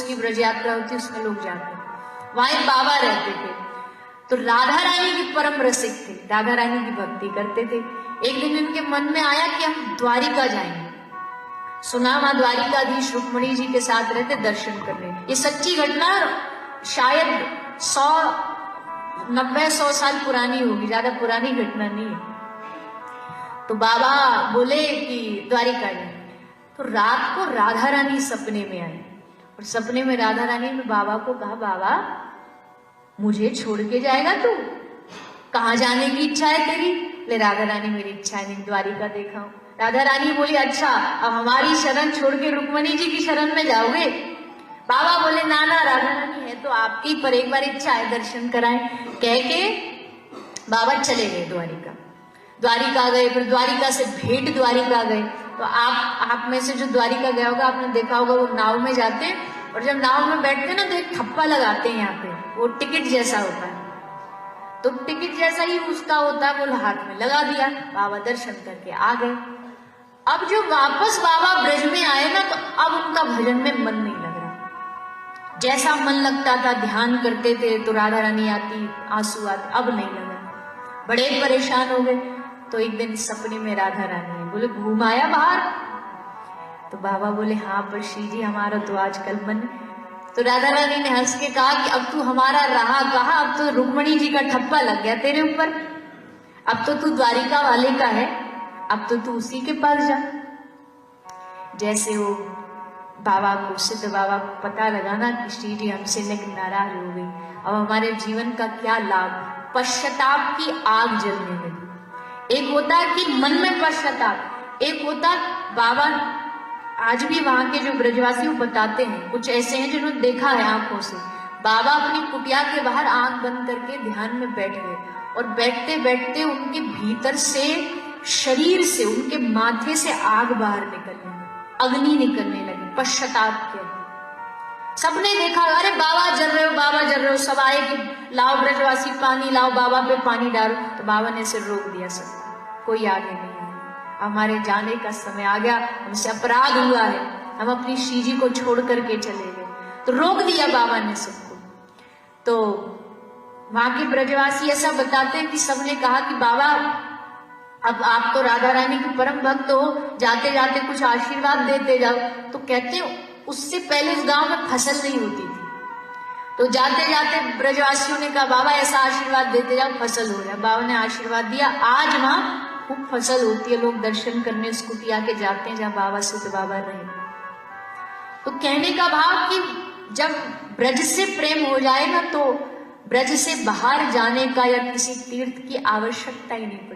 की ब्रज यात्रा होती है उसमें लोग जाते हैं, वहां एक बाबा रहते थे। तो राधा रानी की परम रसिक थे, राधा रानी की भक्ति करते थे। एक दिन इनके मन में आया कि हम द्वारिका जाएंगे। सुना वहां द्वारिकाधीश रुक्मणी जी के साथ रहते, दर्शन करने। ये सच्ची घटना शायद 90-100 साल पुरानी होगी, ज्यादा पुरानी घटना नहीं है। तो बाबा बोले कि द्वारिका जाए। तो रात को राधा रानी सपने में आई और सपने में राधा रानी ने बाबा को कहा, बाबा मुझे छोड़ के जाएगा तू? कहाँ जाने की इच्छा है तेरी? ले राधा रानी मेरी इच्छा है नहीं, द्वारिका देखा हूं। राधा रानी बोली, अच्छा अब हमारी शरण छोड़ के रुक्मणी जी की शरण में जाओगे? बाबा बोले, ना ना राधा रानी है तो आपकी, पर एक बार इच्छा है दर्शन कराएं। कह के बाबा चले गए द्वारिका। द्वारिका गए, फिर द्वारिका से भेंट द्वारिका गए। तो आप में से जो द्वारिका गया होगा आपने देखा होगा, वो नाव में जाते हैं और जब नाव में बैठते हैं ना तो एक ठप्पा लगाते हैं यहाँ पे, वो टिकट जैसा होता है। तो टिकट जैसा ही उसका होता है, वो हाथ में लगा दिया। बाबा दर्शन करके आ गए। अब जो वापस बाबा ब्रज में आए ना, तो अब उनका भजन में मन नहीं लग रहा। जैसा मन लगता था, ध्यान करते थे तो राधा रानी आती, आंसू आते, अब नहीं लगा। बड़े परेशान हो गए। तो एक दिन सपने में राधा रानी है, बोले घूम आया बाहर? तो बाबा बोले, हाँ पर श्री जी हमारा तो आजकल मन। तो राधा रानी ने हंस के कहा कि अब तू हमारा रहा कहा, अब तो रुक्मणी जी का ठप्पा लग गया तेरे ऊपर, अब तो तू द्वारिका वाले का है, अब तो तू उसी के पास जा। जैसे वो बाबा को, सिद्ध बाबा को पता लगाना कि श्री जी हमसे नाराज हो गई, अब हमारे जीवन का क्या लाभ, पश्चाताप की आग जलने लगी। एक होता है कि मन में पश्चाताप, एक होता बाबा आज भी वहां के जो ब्रजवासी बताते हैं, कुछ ऐसे हैं जिन्होंने देखा है आंखों से। बाबा अपनी कुटिया के बाहर आंख बंद करके ध्यान में बैठ गए और बैठते बैठते उनके भीतर से, शरीर से, उनके माथे से आग बाहर निकलने लगी, अग्नि निकलने लगी पश्चाताप के। सबने देखा, अरे बाबा जल रहे हो, बाबा जल रहे हो। सब आए कि लाओ ब्रजवासी पानी लाओ, बाबा पे पानी डालो। तो बाबा ने सिर रोक दिया, सब कोई आगे नहीं है, हमारे जाने का समय आ गया, हमसे अपराध हुआ है, हम अपनी श्री जी को छोड़ करके चले गए। तो रोक दिया बाबा ने सबको। तो वहां के ब्रजवासी ऐसा बताते हैं कि सबने कहा कि बाबा अब आप तो राधा रानी के परम भक्त हो, जाते जाते कुछ आशीर्वाद देते जाओ। तो कहते उससे पहले उस गांव में फसल नहीं होती थी, तो जाते जाते ब्रजवासियों ने कहा बाबा ऐसा आशीर्वाद देते जाओ फसल हो जाए। बाबा ने आशीर्वाद दिया, आज वहां खूब फसल होती है, लोग दर्शन करने उस कुटिया के जाते हैं जहां बाबा सिद्ध बाबा रहे। तो कहने का भाव कि जब ब्रज से प्रेम हो जाए ना, तो ब्रज से बाहर जाने का या किसी तीर्थ की आवश्यकता ही नहीं पड़ती।